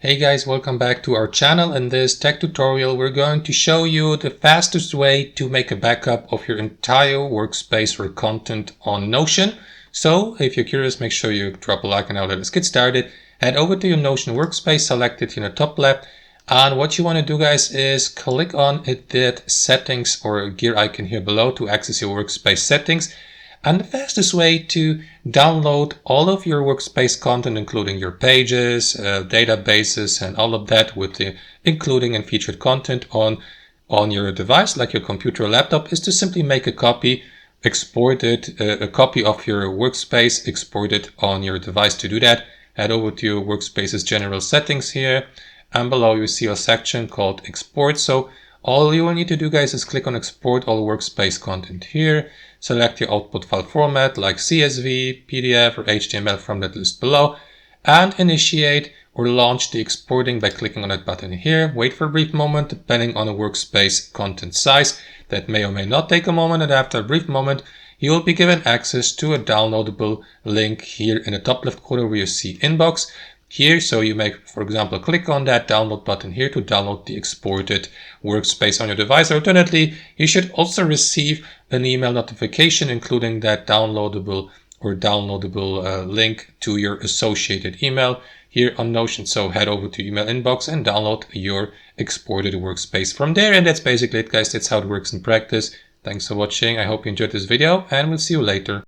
Hey guys, welcome back to our channel. In this tech tutorial, we're going to show you the fastest way to make a backup of your entire workspace or content on Notion. So if you're curious, make sure you drop a like and now let us get started. Head over to your Notion workspace, select it in the top left. And what you want to do, guys, is click on that settings or gear icon here below to access your workspace settings. And the fastest way to download all of your workspace content, including your pages, databases, and all of that with the including and featured content on your device, like your computer or laptop, is to simply make a copy, export it, a copy of your workspace, export it on your device. To do that, head over to your workspace's general settings here, and below you see a section called export. So all you will need to do, guys, is click on export all workspace content here. Select your output file format like CSV, PDF, or HTML from that list below, and initiate or launch the exporting by clicking on that button here. Wait for a brief moment, depending on the workspace content size. That may or may not take a moment, and after a brief moment, you will be given access to a downloadable link here in the top left corner where you see inbox. Here, so you may, for example, click on that download button here to download the exported workspace on your device. Alternatively, you should also receive an email notification including that downloadable link to your associated email here on Notion. So head over to email inbox and download your exported workspace from there. And that's basically it, guys. That's how it works in practice. Thanks for watching. I hope you enjoyed this video, and we'll see you later.